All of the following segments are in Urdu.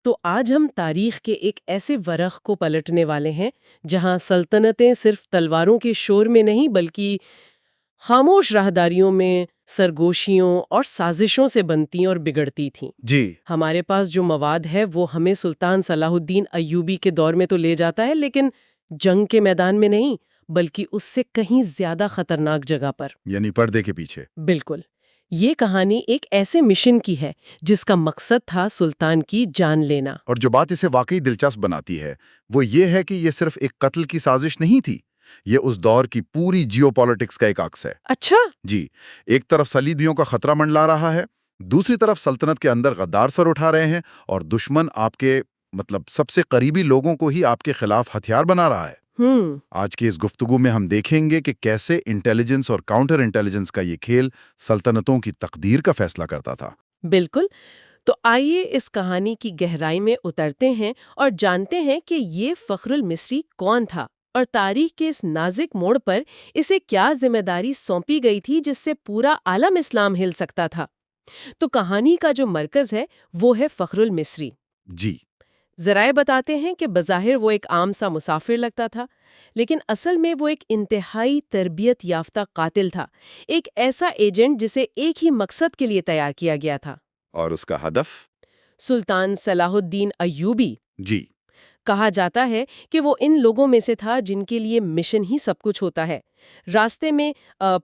تو آج ہم تاریخ کے ایک ایسے ورق کو پلٹنے والے ہیں جہاں سلطنتیں صرف تلواروں کے شور میں نہیں بلکہ خاموش راہداریوں میں، سرگوشیوں اور سازشوں سے بنتی اور بگڑتی تھیں۔ جی ہمارے پاس جو مواد ہے وہ ہمیں سلطان صلاح الدین ایوبی کے دور میں تو لے جاتا ہے، لیکن جنگ کے میدان میں نہیں بلکہ اس سے کہیں زیادہ خطرناک جگہ پر، یعنی پردے کے پیچھے۔ بالکل۔ یہ کہانی ایک ایسے مشن کی ہے جس کا مقصد تھا سلطان کی جان لینا۔ اور جو بات اسے واقعی دلچسپ بناتی ہے وہ یہ ہے کہ یہ صرف ایک قتل کی سازش نہیں تھی، یہ اس دور کی پوری جیو پالیٹکس کا ایک عکس ہے۔ اچھا؟ جی، ایک طرف صلیبیوں کا خطرہ منڈلا رہا ہے، دوسری طرف سلطنت کے اندر غدار سر اٹھا رہے ہیں، اور دشمن آپ کے سب سے قریبی لوگوں کو ہی آپ کے خلاف ہتھیار بنا رہا ہے۔ آج کی اس گفتگو میں ہم دیکھیں گے کہ کیسے انٹیلیجنس اور کاؤنٹر انٹیلیجنس کا یہ کھیل سلطنتوں کی تقدیر کا فیصلہ کرتا تھا۔ بالکل۔ تو آئیے اس کہانی کی گہرائی میں اترتے ہیں اور جانتے ہیں کہ یہ فخر المصری کون تھا اور تاریخ کے اس نازک موڑ پر اسے کیا ذمہ داری سونپی گئی تھی جس سے پورا عالم اسلام ہل سکتا تھا۔ تو کہانی کا جو مرکز ہے وہ ہے فخر المصری۔ جی، ذرائع بتاتے ہیں کہ بظاہر وہ ایک عام سا مسافر لگتا تھا، لیکن اصل میں وہ ایک انتہائی تربیت یافتہ قاتل تھا، ایک ایسا ایجنٹ جسے ایک ہی مقصد کے لیے تیار کیا گیا تھا۔ اور اس کا ہدف؟ سلطان صلاح الدین ایوبی۔ جی، کہا جاتا ہے کہ وہ ان لوگوں میں سے تھا جن کے لیے مشن ہی سب کچھ ہوتا ہے، راستے میں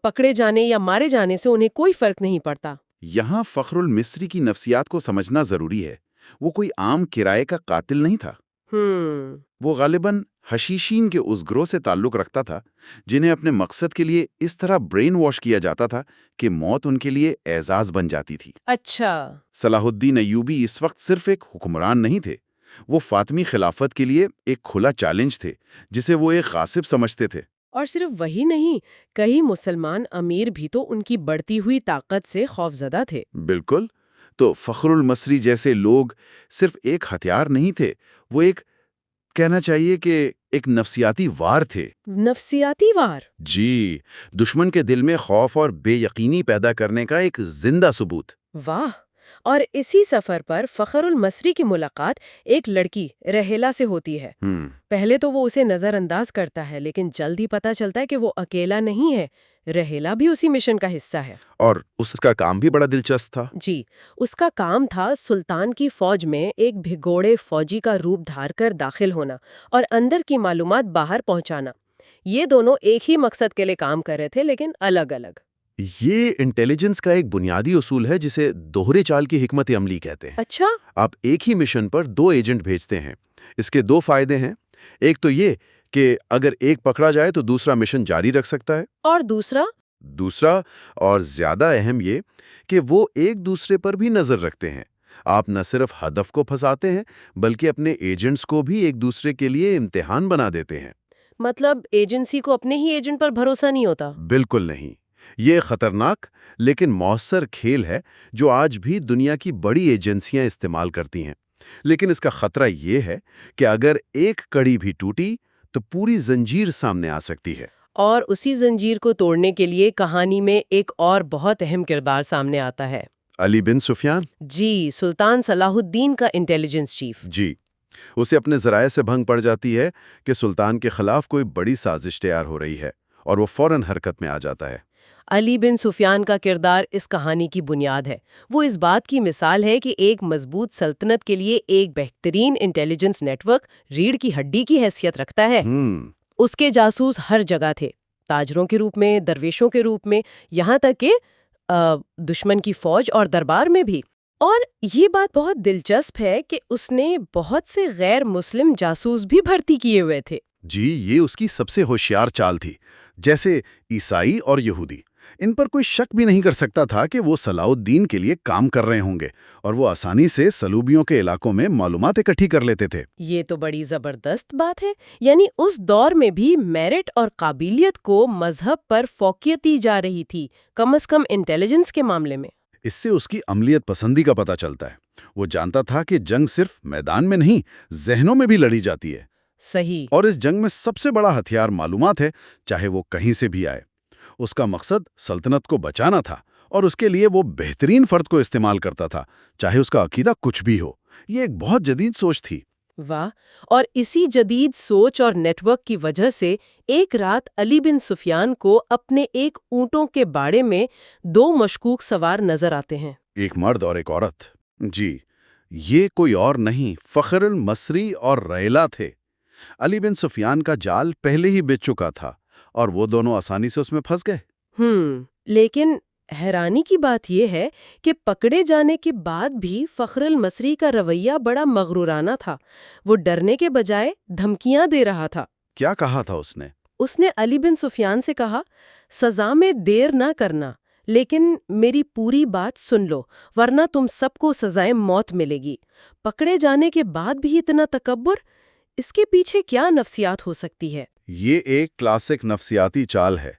پکڑے جانے یا مارے جانے سے انہیں کوئی فرق نہیں پڑتا۔ یہاں فخر المصری کی نفسیات کو سمجھنا ضروری ہے۔ وہ کوئی عام کرائے کا قاتل نہیں تھا، وہ غالباً حشیشین کے اس گروہ سے تعلق رکھتا تھا جنہیں اپنے مقصد کے لیے اس طرح برین واش کیا جاتا تھا کہ موت ان کے لیے اعزاز بن جاتی تھی۔ اچھا۔ صلاح الدین ایوبی اس وقت صرف ایک حکمران نہیں تھے، وہ فاطمی خلافت کے لیے ایک کھلا چیلنج تھے جسے وہ ایک غاصب سمجھتے تھے۔ اور صرف وہی نہیں، کئی مسلمان امیر بھی تو ان کی بڑھتی ہوئی طاقت سے خوفزدہ تھے۔ بالکل۔ تو فخر المصری جیسے لوگ صرف ایک ہتھیار نہیں تھے، وہ ایک کہنا چاہیے کہ ایک نفسیاتی وار تھے۔ نفسیاتی وار؟ جی، دشمن کے دل میں خوف اور بے یقینی پیدا کرنے کا ایک زندہ ثبوت۔ واہ! اور اسی سفر پر فخر المصری کی ملاقات ایک لڑکی رحیلہ سے ہوتی ہے۔ پہلے تو وہ اسے نظر انداز کرتا ہے، لیکن جلد ہی پتہ چلتا ہے کہ وہ اکیلا نہیں ہے، رحیلہ بھی اسی مشن کا حصہ ہے۔ اور اس کا کام بھی بڑا دلچسپ تھا۔ جی، اس کا کام تھا سلطان کی فوج میں ایک بھگوڑے فوجی کا روپ دھار کر داخل ہونا اور اندر کی معلومات باہر پہنچانا۔ یہ دونوں ایک ہی مقصد کے لیے کام کر رہے تھے، لیکن الگ الگ۔ یہ انٹیلیجنس کا ایک بنیادی اصول ہے جسے دوہرے چال کی حکمت عملی کہتے ہیں۔ اچھا؟ آپ ایک ہی مشن پر دو ایجنٹ بھیجتے ہیں، اس کے دو فائدے ہیں۔ ایک تو یہ کہ اگر ایک پکڑا جائے تو دوسرا مشن جاری رکھ سکتا ہے، اور دوسرا اور زیادہ اہم یہ کہ وہ ایک دوسرے پر بھی نظر رکھتے ہیں۔ آپ نہ صرف ہدف کو پھنساتے ہیں بلکہ اپنے ایجنٹس کو بھی ایک دوسرے کے لیے امتحان بنا دیتے ہیں۔ مطلب ایجنسی کو اپنے ہی ایجنٹ پر بھروسہ نہیں ہوتا؟ بالکل نہیں۔ یہ خطرناک لیکن مؤثر کھیل ہے جو آج بھی دنیا کی بڑی ایجنسیاں استعمال کرتی ہیں، لیکن اس کا خطرہ یہ ہے کہ اگر ایک کڑی بھی ٹوٹی تو پوری زنجیر سامنے آ سکتی ہے۔ اور اسی زنجیر کو توڑنے کے لیے کہانی میں ایک اور بہت اہم کردار سامنے آتا ہے۔ علی بن سفیان؟ جی، سلطان صلاح الدین کا انٹیلیجنس چیف۔ جی، اسے اپنے ذرائع سے بھنگ پڑ جاتی ہے کہ سلطان کے خلاف کوئی بڑی سازش تیار ہو رہی ہے، اور وہ فوراً حرکت میں آ جاتا ہے۔ علی بن سفیان کا کردار اس کہانی کی بنیاد ہے۔ وہ اس بات کی مثال ہے کہ ایک مضبوط سلطنت کے لیے ایک بہترین انٹیلیجنس نیٹ ورک ریڑھ کی ہڈی کی حیثیت رکھتا ہے۔ اس کے جاسوس ہر جگہ تھے، تاجروں کے روپ میں، درویشوں کے روپ میں، یہاں تک کہ دشمن کی فوج اور دربار میں بھی۔ اور یہ بات بہت دلچسپ ہے کہ اس نے بہت سے غیر مسلم جاسوس بھی بھرتی کیے ہوئے تھے۔ جی، یہ اس کی سب سے ہوشیار چال تھی، جیسے عیسائی اور یہودی۔ ان پر کوئی شک بھی نہیں کر سکتا تھا کہ وہ صلاح الدین کے لیے کام کر رہے ہوں گے، اور وہ آسانی سے صلیبیوں کے علاقوں میں معلومات اکٹھی کر لیتے تھے۔ یہ تو بڑی زبردست بات ہے، یعنی اس دور میں بھی میرٹ اور قابلیت کو مذہب پر فوقیت دی جا رہی تھی، کم از کم انٹیلیجنس کے معاملے میں۔ اس سے اس کی عملیت پسندی کا پتہ چلتا ہے۔ وہ جانتا تھا کہ جنگ صرف میدان میں نہیں، ذہنوں میں بھی لڑی جاتی ہے۔ صحیح۔ اور اس جنگ میں سب سے بڑا ہتھیار معلومات ہے، چاہے وہ کہیں سے بھی آئے۔ اس کا مقصد سلطنت کو بچانا تھا اور اس کے لیے وہ بہترین فرد کو استعمال کرتا تھا، چاہے اس کا عقیدہ کچھ بھی ہو۔ یہ ایک بہت جدید سوچ تھی۔ واہ، اور اسی جدید سوچ اور نیٹ ورک کی وجہ سے ایک رات علی بن سفیان کو اپنے ایک اونٹوں کے باڑے میں 2 مشکوک سوار نظر آتے ہیں۔ ایک مرد اور ایک عورت۔ جی، یہ کوئی اور نہیں، فخر المصری اور ریلا تھے۔ علی بن سفیان کا جال پہلے ہی بچ چکا تھا اور وہ دونوں آسانی سے اس میں پھنس گئے۔ لیکن حیرانی کی بات یہ ہے کہ پکڑے جانے کے بعد بھی فخر المصری کا رویہ بڑا مغرورانہ تھا۔ وہ ڈرنے کے بجائے دھمکیاں دے رہا تھا۔ کیا کہا تھا اس نے؟ اس نے علی بن سفیان سے کہا، سزا میں دیر نہ کرنا، لیکن میری پوری بات سن لو ورنہ تم سب کو سزائے موت ملے گی۔ پکڑے جانے کے بعد بھی اتنا تکبر، اس کے پیچھے کیا نفسیات ہو سکتی ہے؟ یہ ایک کلاسک نفسیاتی چال ہے۔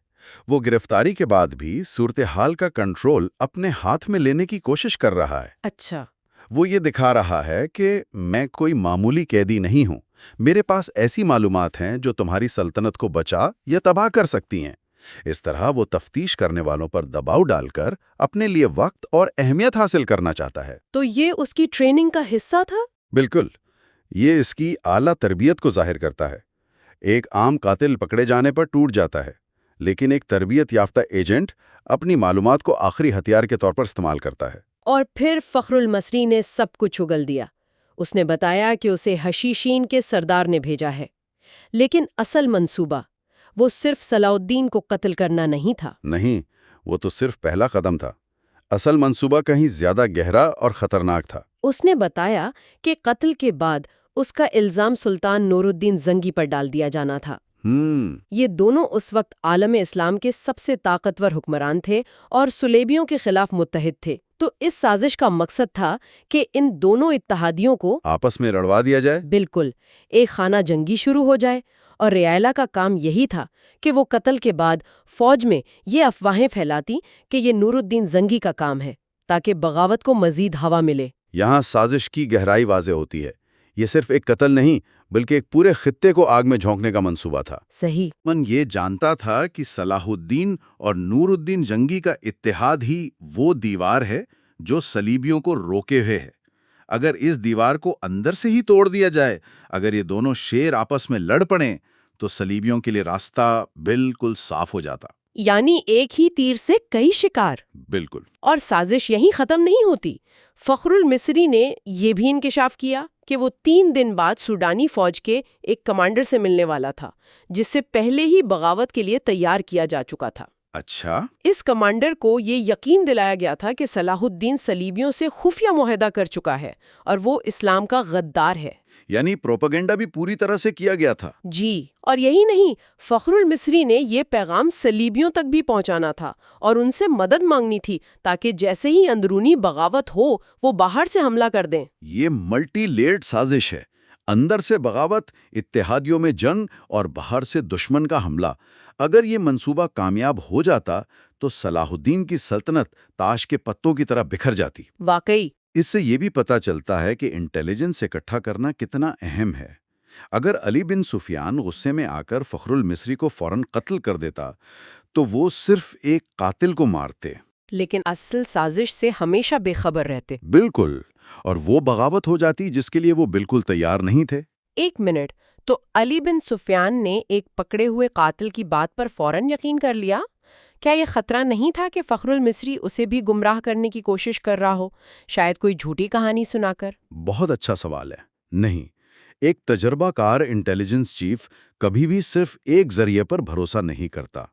وہ گرفتاری کے بعد بھی صورتحال کا کنٹرول اپنے ہاتھ میں لینے کی کوشش کر رہا ہے۔ اچھا، وہ یہ دکھا رہا ہے کہ میں کوئی معمولی قیدی نہیں ہوں، میرے پاس ایسی معلومات ہیں جو تمہاری سلطنت کو بچا یا تباہ کر سکتی ہیں۔ اس طرح وہ تفتیش کرنے والوں پر دباؤ ڈال کر اپنے لیے وقت اور اہمیت حاصل کرنا چاہتا ہے۔ تو یہ اس کی ٹریننگ کا حصہ تھا؟ بالکل، یہ اس کی اعلیٰ تربیت کو ظاہر کرتا ہے۔ ایک عام قاتل پکڑے جانے پر ٹوٹ جاتا ہے، لیکن ایک تربیت یافتہ ایجنٹ اپنی معلومات کو آخری ہتھیار کے طور پر استعمال کرتا ہے۔ اور پھر فخر المصری نے سب کچھ اگل دیا۔ اس نے بتایا کہ اسے حشیشین کے سردار نے بھیجا ہے، لیکن اصل منصوبہ وہ صرف صلاح الدین کو قتل کرنا نہیں تھا۔ نہیں، وہ تو صرف پہلا قدم تھا۔ اصل منصوبہ کہیں زیادہ گہرا اور خطرناک تھا۔ اس نے بتایا کہ قتل کے بعد اس کا الزام سلطان نور الدین زنگی پر ڈال دیا جانا تھا۔ یہ دونوں اس وقت عالم اسلام کے سب سے طاقتور حکمران تھے اور صلیبیوں کے خلاف متحد تھے۔ تو اس سازش کا مقصد تھا کہ ان دونوں اتحادیوں کو آپس میں لڑوا دیا جائے۔ بالکل، ایک خانہ جنگی شروع ہو جائے، اور ریائلہ کا کام یہی تھا کہ وہ قتل کے بعد فوج میں یہ افواہیں پھیلاتی کہ یہ نور الدین زنگی کا کام ہے، تاکہ بغاوت کو مزید ہوا ملے۔ یہاں سازش کی گہرائی واضح ہوتی ہے۔ یہ صرف ایک قتل نہیں بلکہ ایک پورے خطے کو آگ میں جھونکنے کا منصوبہ تھا۔ صحیح۔ من یہ جانتا تھا کہ صلاح الدین اور نور الدین زنگی کا اتحاد ہی وہ دیوار ہے جو صلیبیوں کو روکے ہوئے ہے۔ اگر اس دیوار کو اندر سے ہی توڑ دیا جائے، اگر یہ دونوں شیر آپس میں لڑ پڑیں، تو صلیبیوں کے لیے راستہ بالکل صاف ہو جاتا۔ یعنی ایک ہی تیر سے کئی شکار۔ بالکل۔ اور سازش یہیں ختم نہیں ہوتی۔ فخر المصری نے یہ بھی انکشاف کیا کہ وہ 3 دن بعد سوڈانی فوج کے ایک کمانڈر سے ملنے والا تھا، جس سے پہلے ہی بغاوت کے لیے تیار کیا جا چکا تھا۔ اچھا۔ اس کمانڈر کو یہ یقین دلایا گیا تھا کہ صلاح الدین صلیبیوں سے خفیہ معاہدہ کر چکا ہے اور وہ اسلام کا غدار ہے۔ یعنی پروپیگنڈا بھی پوری طرح سے کیا گیا تھا۔ جی، اور یہی نہیں، فخر المصری نے یہ پیغام صلیبیوں تک بھی پہنچانا تھا اور ان سے مدد مانگنی تھی تاکہ جیسے ہی اندرونی بغاوت ہو وہ باہر سے حملہ کر دیں۔ یہ ملٹی لیئرڈ سازش ہے، اندر سے بغاوت، اتحادیوں میں جنگ اور باہر سے دشمن کا حملہ۔ اگر یہ منصوبہ کامیاب ہو جاتا تو صلاح الدین کی سلطنت تاش کے پتوں کی طرح بکھر جاتی۔ واقعی۔ اس سے یہ بھی پتہ چلتا ہے کہ انٹیلیجنس اکٹھا کرنا کتنا اہم ہے۔ اگر علی بن سفیان غصے میں آ کر فخر المصری کو فوراً قتل کر دیتا تو وہ صرف ایک قاتل کو مارتے، لیکن اصل سازش سے ہمیشہ بے خبر رہتے۔ بالکل، اور وہ بغاوت ہو جاتی جس کے لیے وہ بالکل تیار نہیں تھے۔ ایک منٹ، تو علی بن سفیان نے ایک پکڑے ہوئے قاتل کی بات پر فوراً یقین کر لیا؟ کیا یہ خطرہ نہیں تھا کہ فخر المصری اسے بھی گمراہ کرنے کی کوشش کر رہا ہو، شاید کوئی جھوٹی کہانی سنا کر؟ بہت اچھا سوال ہے۔ نہیں، ایک تجربہ کار انٹیلیجنس چیف کبھی بھی صرف ایک ذریعے پر بھروسہ نہیں کرتا۔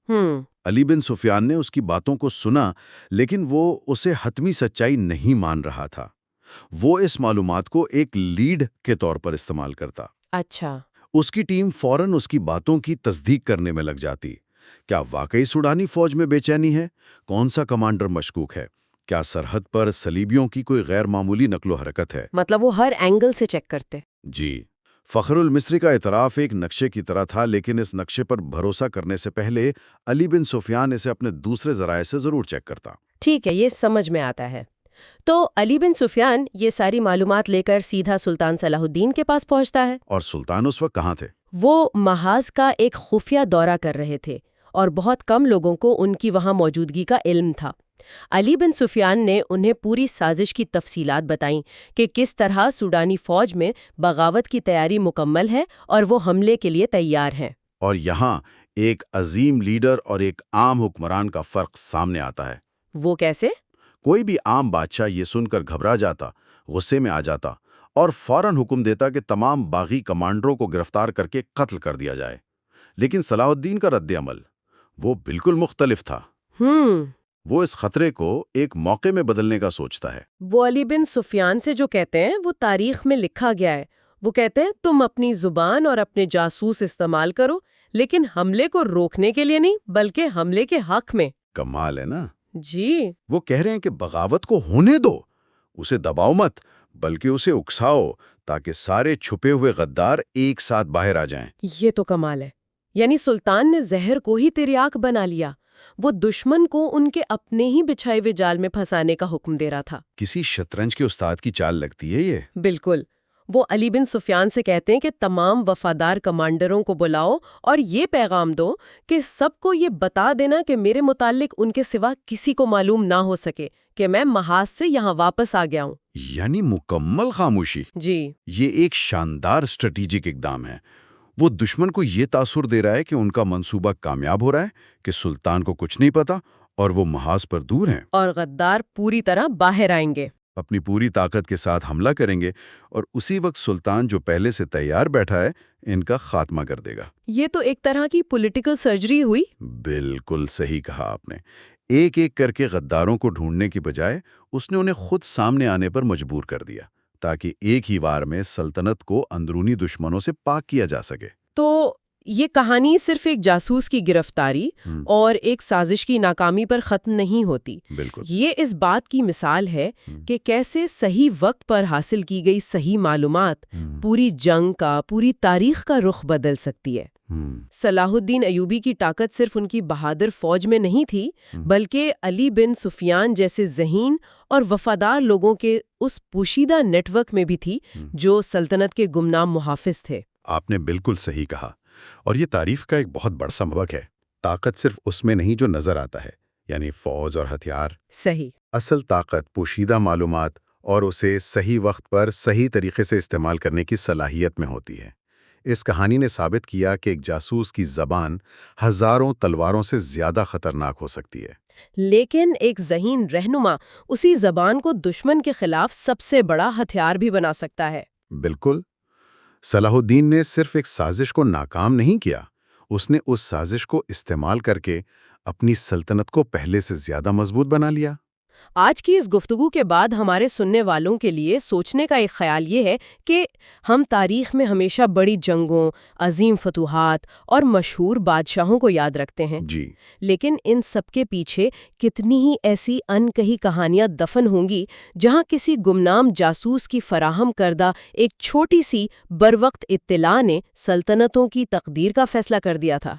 علی بن سفیان نے اس کی باتوں کو سنا، لیکن وہ اسے حتمی سچائی نہیں مان رہا تھا۔ وہ اس معلومات کو ایک لیڈ کے طور پر استعمال کرتا۔ اچھا۔ اس کی ٹیم فوراً اس کی باتوں کی تصدیق کرنے میں لگ جاتی۔ کیا واقعی سوڈانی فوج میں بے چینی ہے؟ کون سا کمانڈر مشکوک ہے؟ کیا سرحد پر صلیبیوں کی کوئی غیر معمولی نقل و حرکت ہے؟ مطلب وہ ہر اینگل سے چیک کرتے۔ جی، فخر المصری کا اعتراف ایک نقشے کی طرح تھا، لیکن اس نقشے پر بھروسہ کرنے سے پہلے علی بن سفیان اسے اپنے دوسرے ذرائع سے ضرور چیک کرتا۔ ٹھیک ہے، یہ سمجھ میں آتا ہے۔ تو علی بن سفیان یہ ساری معلومات لے کر سیدھا سلطان صلاح الدین کے پاس پہنچتا ہے۔ اور سلطان اس وقت کہاں تھے؟ وہ محاذ کا ایک خفیہ دورہ کر رہے تھے اور بہت کم لوگوں کو ان کی وہاں موجودگی کا علم تھا۔ علی بن سفیان نے انہیں پوری سازش کی تفصیلات بتائیں کہ کس طرح سوڈانی فوج میں بغاوت کی تیاری مکمل ہے اور وہ حملے کے لیے تیار ہیں۔ اور یہاں ایک عظیم لیڈر اور ایک عام حکمران کا فرق سامنے آتا ہے۔ وہ کیسے؟ کوئی بھی عام بادشاہ یہ سن کر گھبرا جاتا، غصے میں آ جاتا اور فوراً حکم دیتا کہ تمام باغی کمانڈروں کو گرفتار کر کے قتل کر دیا جائے۔ لیکن صلاح الدین کا رد عمل وہ بالکل مختلف تھا۔ وہ اس خطرے کو ایک موقع میں بدلنے کا سوچتا ہے۔ وہ علی بن سفیان سے جو کہتے ہیں وہ تاریخ میں لکھا گیا ہے۔ وہ کہتے ہیں تم اپنی زبان اور اپنے جاسوس استعمال کرو، لیکن حملے کو روکنے کے لیے نہیں بلکہ حملے کے حق میں۔ کمال ہے نا؟ جی، وہ کہہ رہے ہیں کہ بغاوت کو ہونے دو، اسے دباؤ مت بلکہ اسے اکساؤ تاکہ سارے چھپے ہوئے غدار ایک ساتھ باہر آ جائیں۔ یہ تو کمال ہے۔ یعنی سلطان نے زہر کو ہی تریاک بنا لیا۔ وہ دشمن کو ان کے اپنے ہی بچھائے ہوئے جال میں پھنسانے کا حکم دے رہا تھا۔ کسی شطرنج کے استاد کی چال لگتی ہے یہ۔ بالکل۔ وہ علی بن سفیان سے کہتے ہیں کہ تمام وفادار کمانڈروں کو بلاؤ اور یہ پیغام دو کہ سب کو یہ بتا دینا کہ میرے متعلق ان کے سوا کسی کو معلوم نہ ہو سکے کہ میں محاذ سے یہاں واپس آ گیا ہوں۔ یعنی مکمل خاموشی۔ جی، یہ ایک شاندار اسٹریٹجک اقدام ہے۔ وہ دشمن کو یہ تاثر دے رہا ہے کہ ان کا منصوبہ کامیاب ہو رہا ہے، کہ سلطان کو کچھ نہیں پتا اور وہ محاذ پر دور ہیں، اور غدار پوری طرح باہر آئیں گے، اپنی پوری طاقت کے ساتھ حملہ کریں گے اور اسی وقت سلطان جو پہلے سے تیار بیٹھا ہے ان کا خاتمہ کر دے گا۔ یہ تو ایک طرح کی پولیٹیکل سرجری ہوئی۔ بالکل صحیح کہا آپ نے۔ ایک ایک کر کے غداروں کو ڈھونڈنے کی بجائے اس نے انہیں خود سامنے آنے پر مجبور کر دیا تاکہ ایک ہی وار میں سلطنت کو اندرونی دشمنوں سے پاک کیا جا سکے۔ تو یہ کہانی صرف ایک جاسوس کی گرفتاری اور ایک سازش کی ناکامی پر ختم نہیں ہوتی۔ بالکل۔ یہ اس بات کی مثال ہے کہ کیسے صحیح وقت پر حاصل کی گئی صحیح معلومات پوری جنگ کا، پوری تاریخ کا رخ بدل سکتی ہے۔ صلاح الدین ایوبی کی طاقت صرف ان کی بہادر فوج میں نہیں تھی، بلکہ علی بن سفیان جیسے ذہین اور وفادار لوگوں کے اس پوشیدہ نیٹ ورک میں بھی تھی جو سلطنت کے گمنام محافظ تھے۔ آپ نے بالکل صحیح کہا، اور یہ تعریف کا ایک بہت بڑا سبق ہے۔ طاقت صرف اس میں نہیں جو نظر آتا ہے، یعنی فوج اور ہتھیار۔ صحیح۔ اصل طاقت پوشیدہ معلومات اور اسے صحیح وقت پر صحیح طریقے سے استعمال کرنے کی صلاحیت میں ہوتی ہے۔ اس کہانی نے ثابت کیا کہ ایک جاسوس کی زبان ہزاروں تلواروں سے زیادہ خطرناک ہو سکتی ہے، لیکن ایک ذہین رہنما اسی زبان کو دشمن کے خلاف سب سے بڑا ہتھیار بھی بنا سکتا ہے۔ بالکل۔ صلاح الدین نے صرف ایک سازش کو ناکام نہیں کیا، اس نے اس سازش کو استعمال کر کے اپنی سلطنت کو پہلے سے زیادہ مضبوط بنا لیا۔ آج کی اس گفتگو کے بعد ہمارے سننے والوں کے لیے سوچنے کا ایک خیال یہ ہے کہ ہم تاریخ میں ہمیشہ بڑی جنگوں، عظیم فتوحات اور مشہور بادشاہوں کو یاد رکھتے ہیں، جی، لیکن ان سب کے پیچھے کتنی ہی ایسی انکہی کہانیاں دفن ہوں گی جہاں کسی گمنام جاسوس کی فراہم کردہ ایک چھوٹی سی بروقت اطلاع نے سلطنتوں کی تقدیر کا فیصلہ کر دیا تھا۔